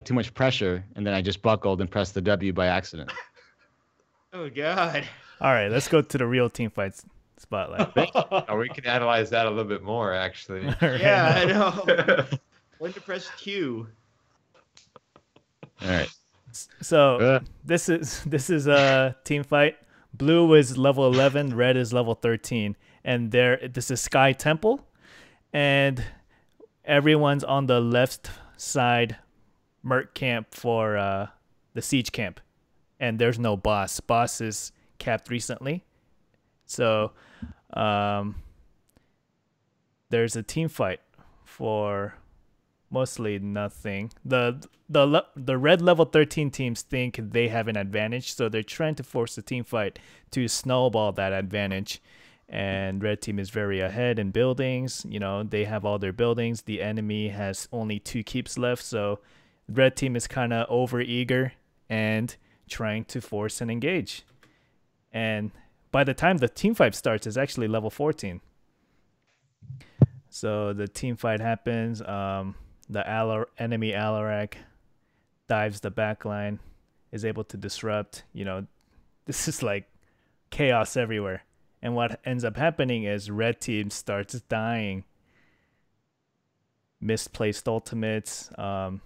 too much pressure, and then I just buckled and pressed the W by accident. Oh God. All right, let's go to the real team fights spotlight. Oh, we can analyze that a little bit more, actually. Right Yeah, I now. know. When to press Q. All right. So this is a team fight. Blue is level 11, red is level 13, and this is Sky Temple, and everyone's on the left side Merc camp for the siege camp, and there's no boss. Boss is capped recently, so there's a team fight for mostly nothing. The red level 13 teams think they have an advantage, so they're trying to force the team fight to snowball that advantage. And red team is very ahead in buildings. You know, they have all their buildings. The enemy has only 2 keeps left, so red team is kind of over eager and trying to force and engage. And by the time the team fight starts, it's actually level 14. So the team fight happens. The enemy Alarak dives the backline, is able to disrupt. You know, this is like chaos everywhere. And what ends up happening is red team starts dying. Misplaced ultimates. The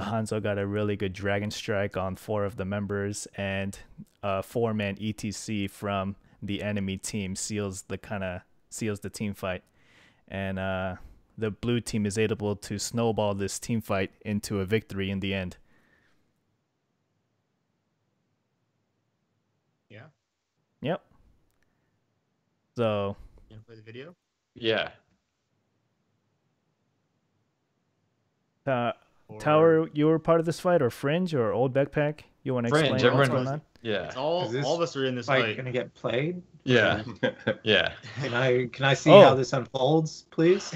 Hanzo got a really good dragon strike on 4 of the members, and a 4-man ETC from the enemy team seals the team fight. And the blue team is able to snowball this team fight into a victory in the end. Yeah. Yep. So. You wanna play the video? Yeah. Tower, you were part of this fight, or Fringe, or Old Backpack? You want to explain Fringe, what's going on? Yeah. It's all of us are in this Fight fight. gonna get played? Yeah. Yeah. Can I see how this unfolds, please?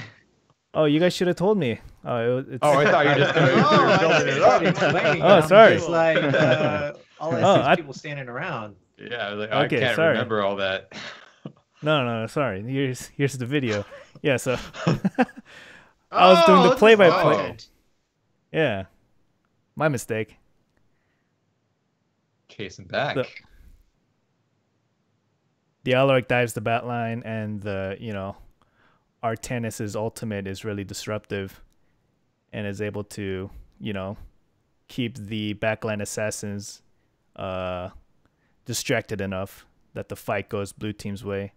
Oh, you guys should have told me. Oh, I thought you were just building it up. Oh, sorry. It's like all I see is people standing around. Yeah, like, Okay, I can't sorry. remember all that. No, sorry. Here's the video. Yeah, so I was doing the this is play-by-play. fun. Yeah, my mistake. Chasing back. The Alaric dives the bat line, and Artanis's ultimate is really disruptive and is able to, keep the backline assassins distracted enough that the fight goes blue team's way.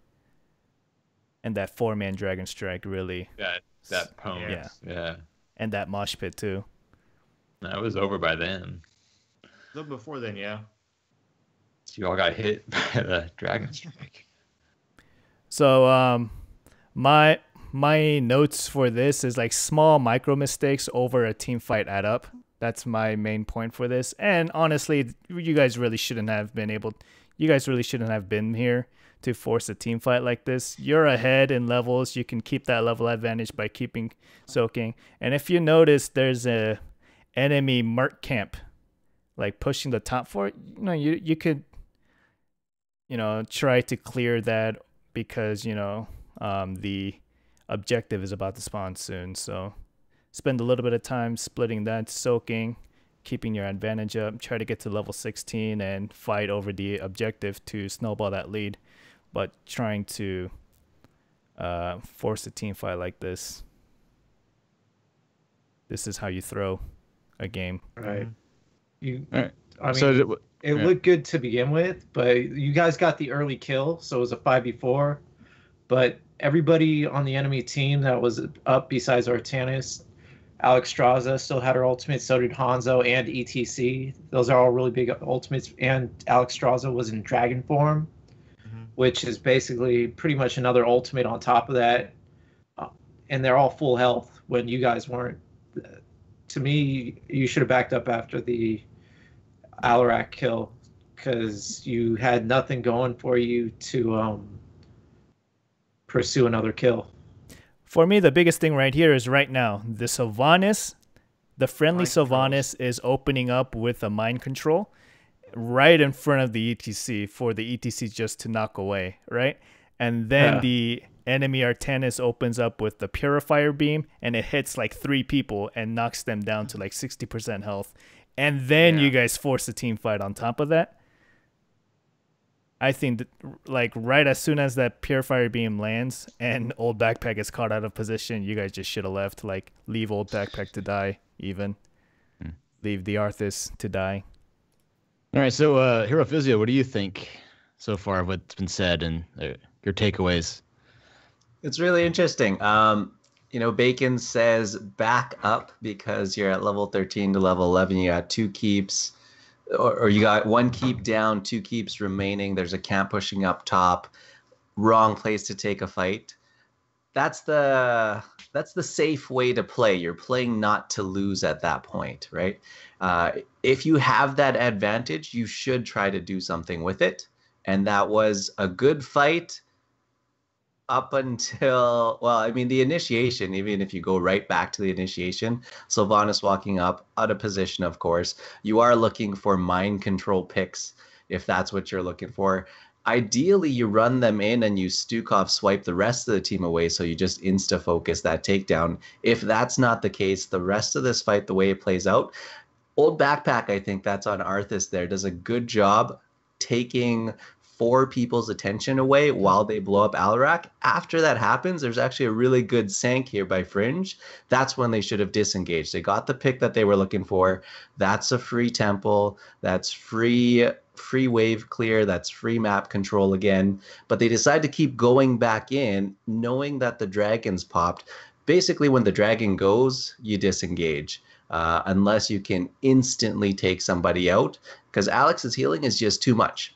And that 4-man dragon strike really... That pwn. Yeah. And that mosh pit too. No, it was over by then. A little before then, yeah. So you all got hit by the dragon strike. So my notes for this is like small micro mistakes over a team fight add up. That's my main point for this. And honestly, you guys really shouldn't have been here to force a team fight like this. You're ahead in levels. You can keep that level advantage by keeping soaking. And if you notice, there's a enemy Merc camp like pushing the top 4. You could try to clear that, because the objective is about to spawn soon. So spend a little bit of time splitting that, soaking, keeping your advantage up. Try to get to level 16 and fight over the objective to snowball that lead. But trying to force a team fight like this is how you throw a game. Right. Right. I mean, it looked good to begin with, but you guys got the early kill, so it was a 5v4. But everybody on the enemy team that was up besides Artanis, Alex Straza still had her ultimate, so did Hanzo and ETC. Those are all really big ultimates, and Alex Straza was in dragon form, which is basically pretty much another ultimate on top of that. And they're all full health when you guys weren't. To me, you should have backed up after the Alarak kill, because you had nothing going for you to pursue another kill. For me, the biggest thing right here is right now, the Sylvanas, the friendly Sylvanas is opening up with a mind control right in front of the ETC for the ETC just to knock away, right? And then the enemy Artanis opens up with the Purifier Beam, and it hits like 3 people and knocks them down to like 60% health. And then you guys force a team fight on top of that. I think that, like, right as soon as that Purifier Beam lands and Old Backpack is caught out of position, you guys just should have left. Like, leave Old Backpack to die, even. Leave the Arthas to die. All right, so Hero Physio, what do you think so far of what's been said and your takeaways? It's really interesting. You know, Bacon says back up because you're at level 13 to level 11. You got 2 keeps. Or you got 1 keep down, 2 keeps remaining. There's a camp pushing up top. Wrong place to take a fight. That's the safe way to play. You're playing not to lose at that point, right? If you have that advantage, you should try to do something with it. And that was a good fight up until, well, I mean, the initiation, even if you go right back to the initiation, Sylvanas walking up out of position, of course. You are looking for mind control picks, if that's what you're looking for. Ideally, you run them in and you Stukov swipe the rest of the team away, so you just insta-focus that takedown. If that's not the case, the rest of this fight, the way it plays out, Old Backpack, I think that's on Arthas there, does a good job taking 4 people's attention away while they blow up Alarak. After that happens, there's actually a really good sank here by Fringe. That's when they should have disengaged. They got the pick that they were looking for. That's a free temple. That's free wave clear. That's free map control again. But they decide to keep going back in, knowing that the dragons popped. Basically, when the dragon goes, you disengage. Unless you can instantly take somebody out. Because Alex's healing is just too much.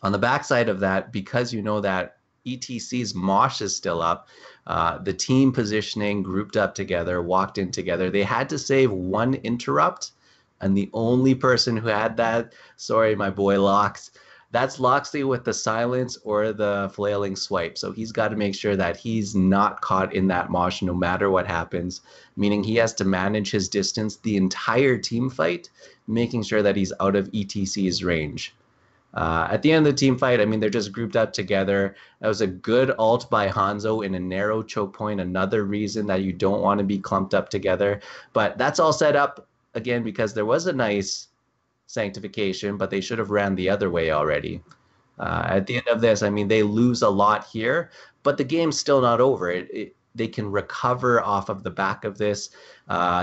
On the backside of that, because you know that ETC's Mosh is still up, the team positioning grouped up together, walked in together. They had to save 1 interrupt, and the only person who had that, sorry, my boy Lox, that's Loxley with the silence or the flailing swipe. So he's got to make sure that he's not caught in that Mosh no matter what happens, meaning he has to manage his distance the entire team fight, making sure that he's out of ETC's range. At the end of the team fight, I mean, they're just grouped up together. That was a good ult by Hanzo in a narrow choke point. Another reason that you don't want to be clumped up together. But that's all set up, again, because there was a nice sanctification, but they should have ran the other way already. At the end of this, I mean, they lose a lot here, but the game's still not over. They can recover off of the back of this.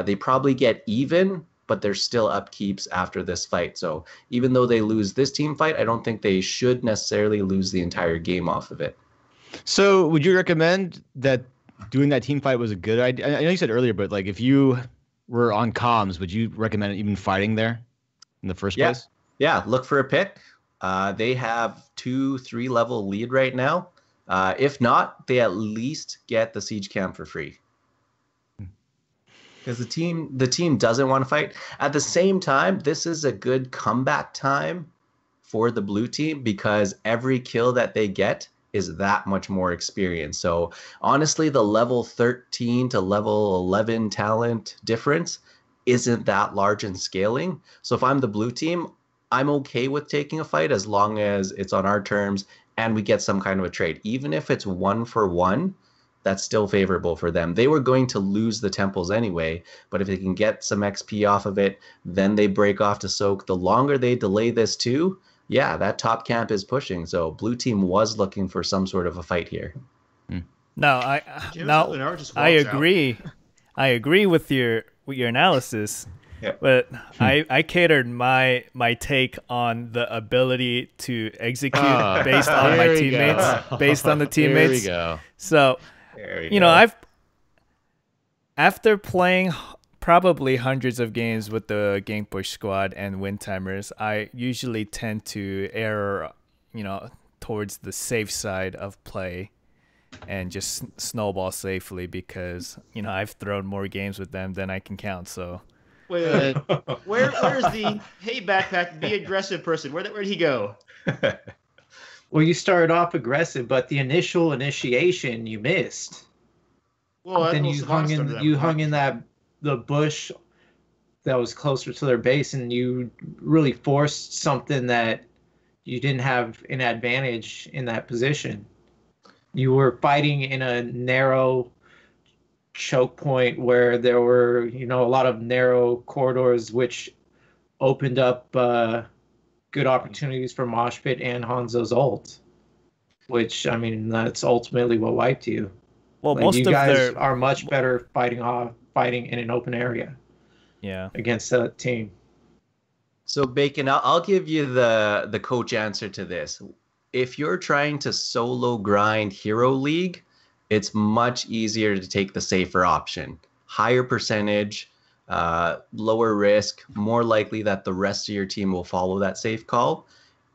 They probably get even, but they're still upkeeps after this fight. So even though they lose this team fight, I don't think they should necessarily lose the entire game off of it. So would you recommend that doing that team fight was a good idea? I know you said earlier, but like if you were on comms, would you recommend even fighting there in the first place? Yeah, look for a pick. They have 2-3 level lead right now. If not, they at least get the siege camp for free. Because the team doesn't want to fight. At the same time, this is a good comeback time for the blue team because every kill that they get is that much more experience. So honestly, the level 13 to level 11 talent difference isn't that large in scaling. So if I'm the blue team, I'm okay with taking a fight as long as it's on our terms and we get some kind of a trade. Even if it's 1-for-1, that's still favorable for them. They were going to lose the temples anyway, but if they can get some XP off of it, then they break off to soak. The longer they delay this too, yeah, that top camp is pushing. So blue team was looking for some sort of a fight here. No, I agree. I agree with your analysis. Yeah. But I catered my take on the ability to execute based on my teammates, based on the teammates. There we go. So, you know, after playing probably hundreds of games with the GankBush Squad and Win Timers, I usually tend to err, you know, towards the safe side of play and just snowball safely because, you know, I've thrown more games with them than I can count. So. Wait. Where's the hey backpack be aggressive person? Where'd he go? Well, you started off aggressive, but the initiation you missed. Well, then you hung in the bush that was closer to their base, and you really forced something that you didn't have an advantage in that position. you were fighting in a narrow choke point where there were, a lot of narrow corridors, which opened up good opportunities for Mosh Pit and Hanzo's ult, which, I mean, that's ultimately what wiped you. Well, Like, most you of guys their are much better fighting in an open area against that team. So Bacon, I'll give you the coach answer to this. If you're trying to solo grind Hero League, it's much easier to take the safer option. Higher percentage, lower risk, more likely that the rest of your team will follow that safe call.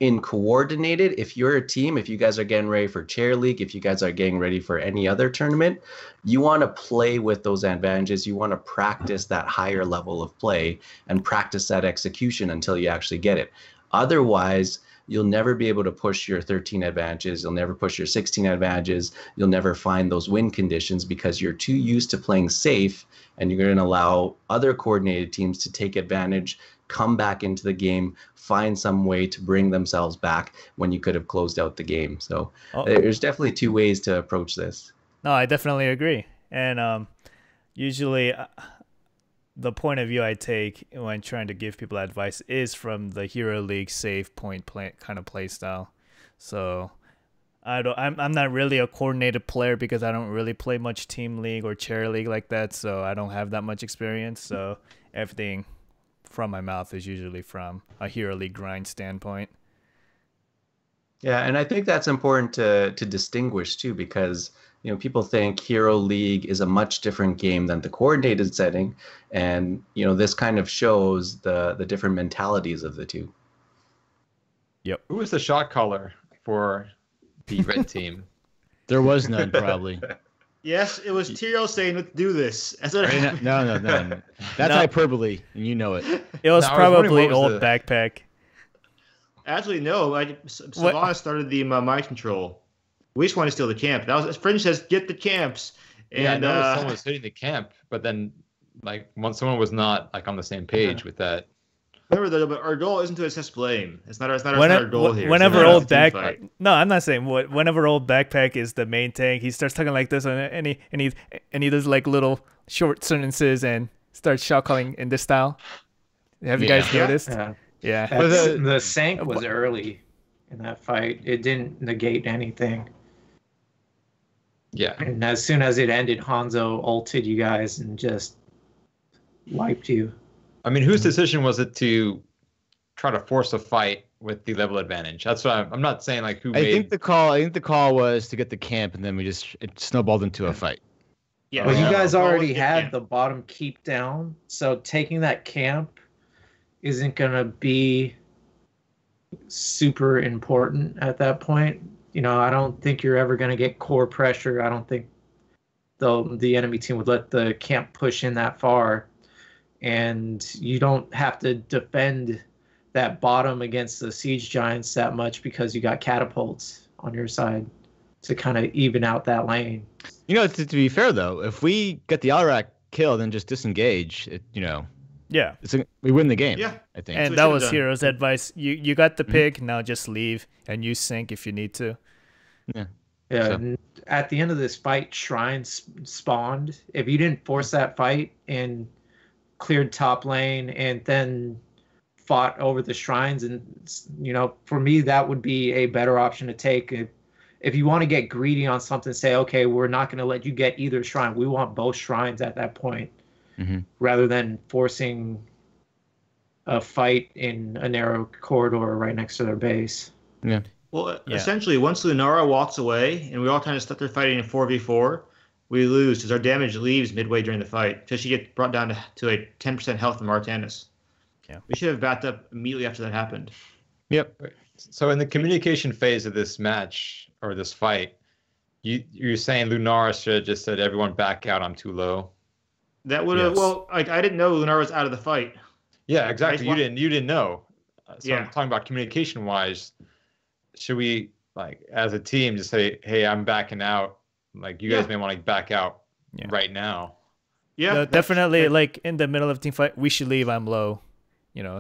In coordinated, if you're a team, if you guys are getting ready for Chair League, if you guys are getting ready for any other tournament, you want to play with those advantages. You want to practice that higher level of play and practice that execution until you actually get it. Otherwise, you'll never be able to push your 13 advantages. You'll never push your 16 advantages. You'll never find those win conditions because you're too used to playing safe, and you're going to allow other coordinated teams to take advantage, come back into the game, find some way to bring themselves back when you could have closed out the game. So there's definitely two ways to approach this. No, I definitely agree. And usually the point of view I take when trying to give people advice is from the Hero League save point play kind of play style. So I'm not really a coordinated player because I don't really play much team league or chair league like that, so I don't have that much experience. So everything from my mouth is usually from a Hero League grind standpoint. Yeah, and I think that's important to distinguish too, because people think Hero League is a much different game than the coordinated setting, and this kind of shows the different mentalities of the two. Yep. Who was the shot caller for the red team? There was none, probably. Yes, it was Tiro saying, "Let's do this." No. That's hyperbole, and you know it. It was probably old backpack. Actually, no. Savannah started the mind control. We just want to steal the camp. That was Fringe says, "Get the camps." And I noticed someone was hitting the camp, but then once someone was not on the same page with that. Remember, but our goal isn't to assess blame. It's not our goal here. Whenever old backpack, no, I'm not saying whenever old backpack is the main tank, he starts talking like this, and he does little short sentences and starts shot calling in this style. Have you guys noticed? Yeah. The Sank was early in that fight. It didn't negate anything. Yeah. And as soon as it ended, Hanzo ulted you guys and just wiped you. I mean, whose decision was it to try to force a fight with the level advantage? That's what I'm not saying who made. I think the call was to get the camp, and then it snowballed into a fight. Yeah. Well, you guys already had the bottom keep down, so taking that camp isn't gonna be super important at that point. I don't think you're ever gonna get core pressure. I don't think the enemy team would let the camp push in that far. And you don't have to defend that bottom against the siege giants that much because you got catapults on your side to kind of even out that lane. To be fair though, if we get the Alrak kill, then just disengage. Yeah, we win the game. Yeah, I think. And that was Hero's advice. You got the pick, now just leave and use sync if you need to. Yeah. Yeah. So. At the end of this fight, shrines spawned. If you didn't force that fight and cleared top lane and then fought over the shrines, and for me that would be a better option to take. If you want to get greedy on something, say, okay, we're not going to let you get either shrine, we want both shrines at that point, rather than forcing a fight in a narrow corridor right next to their base. Essentially once Lunara walks away and we all kind of stuck there fighting in 4v4, we lose because our damage leaves midway during the fight because she gets brought down to a 10% health from Artanis. Yeah. We should have backed up immediately after that happened. Yep. So in the communication phase of this match or this fight, you're saying Lunara should have just said, "Everyone back out, I'm too low." That would have I didn't know Lunara was out of the fight. Yeah, exactly. You didn't know. So I'm talking about communication wise, should we as a team just say, "Hey, I'm backing out." You guys may want to back out right now. Yeah, no, definitely. In the middle of team fight, we should leave. I'm low,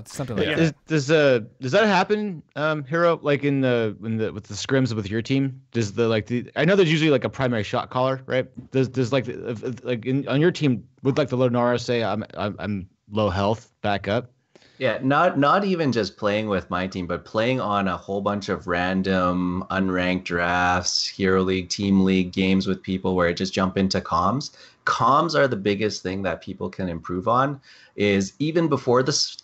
Something like Yeah. that. Does that happen, Hero? Like with the scrims with your team? Does I know there's usually like a primary shot caller, right? Does like on your team would like the Lunara say I'm low health, back up? Yeah, not even just playing with my team, but playing on a whole bunch of random unranked drafts, Hero League, Team League games with people where I just jump into comms. Comms are the biggest thing that people can improve on. Is even before this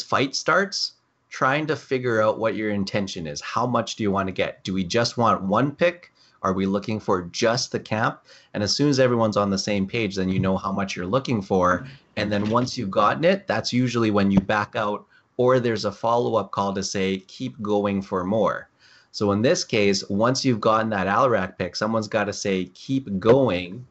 fight starts, trying to figure out what your intention is. How much do you want to get? Do we just want one pick? Are we looking for just the camp? And as soon as everyone's on the same page, then you know how much you're looking for. And then once you've gotten it, that's usually when you back out, or there's a follow-up call to say, keep going for more. So in this case, once you've gotten that Alarak pick, someone's got to say, keep going,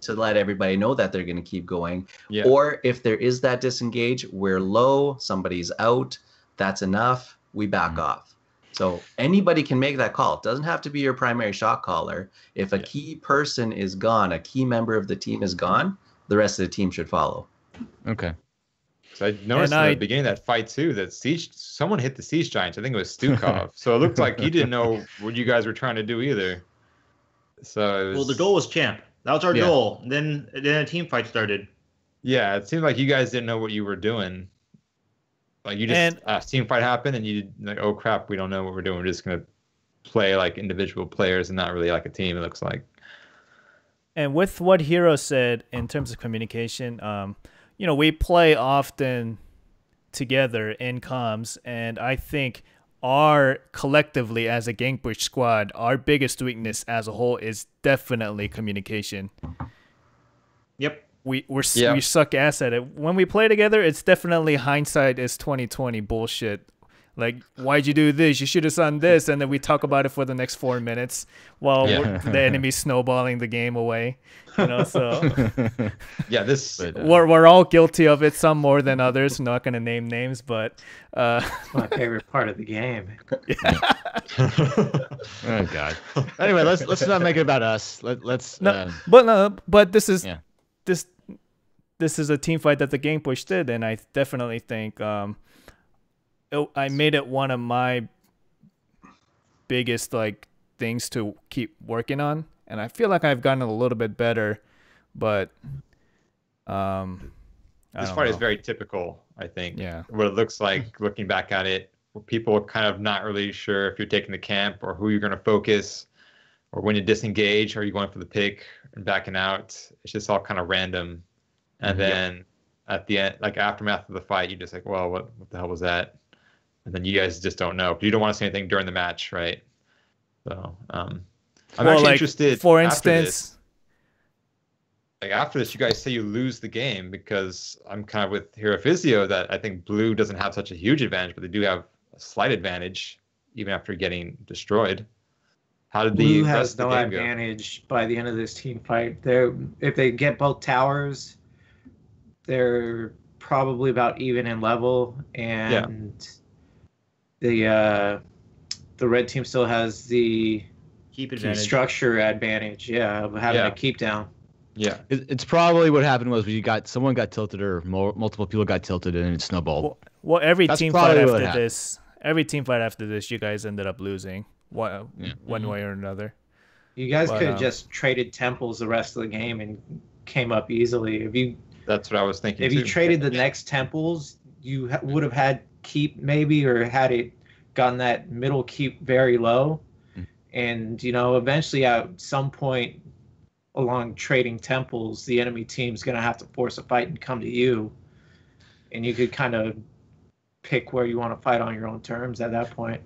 to let everybody know that they're going to keep going. Yeah. Or if there is that disengage, we're low, somebody's out, that's enough, we back off. So anybody can make that call. It doesn't have to be your primary shot caller. If a key person is gone, a key member of the team is gone, the rest of the team should follow. Okay. So I noticed at the beginning of that fight too that someone hit the Siege Giants. I think it was Stukov. So it looked like he didn't know what you guys were trying to do either. So well, the goal was champ. That was our goal. Then a team fight started. Yeah, it seemed like you guys didn't know what you were doing. Like you just team fight happened and you like, oh crap, we don't know what we're doing. We're just gonna play like individual players and not really like a team. It looks like. And with what Hero said in terms of communication, we play often together in comms, and I think our collectively as a GankBush squad, our biggest weakness as a whole is definitely communication. Yep. We suck ass at it. When we play together, it's definitely hindsight is 2020 bullshit. Like, why'd you do this? You should have done this, and then we talk about it for the next 4 minutes while the enemy's snowballing the game away. So yeah, we're all guilty of it. Some more than others. I'm not gonna name names, but it's my favorite part of the game. Oh God. Anyway, let's not make it about us. Let's. But this is this is a team fight that the GankBush did, and I definitely think I made it one of my biggest things to keep working on, and I feel like I've gotten a little bit better, but this fight is very typical, I think. Yeah. What it looks like looking back at it, where people are kind of not really sure if you're taking the camp or who you're going to focus, or when you disengage, are you going for the pick and backing out? It's just all kind of random. And then at the end, aftermath of the fight, you're just like, well, what the hell was that? And then you guys just don't know. But you don't want to say anything during the match, right? So I'm actually interested. For instance, after this, you guys say you lose the game, because I'm kind of with Hero Physio that I think Blue doesn't have such a huge advantage, but they do have a slight advantage even after getting destroyed. How did Blue the has no advantage by the end of this team fight. If they get both towers, they're probably about even in level, and the red team still has the keep structure advantage. Yeah, of having a keep down. Yeah, it's probably what happened was someone got tilted, or multiple people got tilted, and it snowballed. Well, every team fight after this, you guys ended up losing one way or another. You guys could have just traded temples the rest of the game and came up easily. That's what I was thinking. If you traded the next temples, you would have had keep maybe, or had it gotten that middle keep very low, and eventually at some point along trading temples, the enemy team's going to have to force a fight and come to you, and you could kind of pick where you want to fight on your own terms at that point.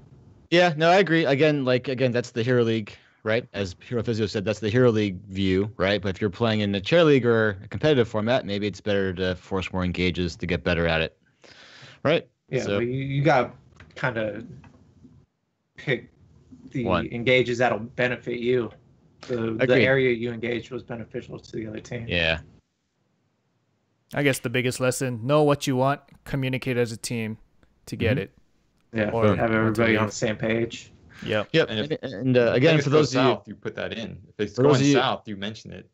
Yeah, no, I agree. Again, that's the Hero League, right? As Hero Physio said, that's the Hero League view, right? But if you're playing in a chair league or a competitive format, maybe it's better to force more engages to get better at it, right? Yeah, so, but you got kind of pick the engages that'll benefit you. The area you engaged was beneficial to the other team. Yeah. I guess the biggest lesson: know what you want, communicate as a team to get it. Yeah, or have everybody on the same page. Yep. And again, for those of you put that in. If it's going south, you mention it.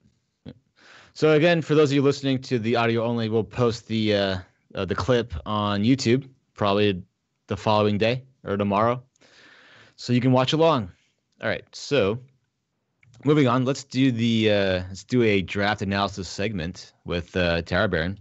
So again, for those of you listening to the audio only, we'll post the the clip on YouTube, probably the following day or tomorrow, so you can watch along. All right, so moving on, let's do a draft analysis segment with Tara Baron.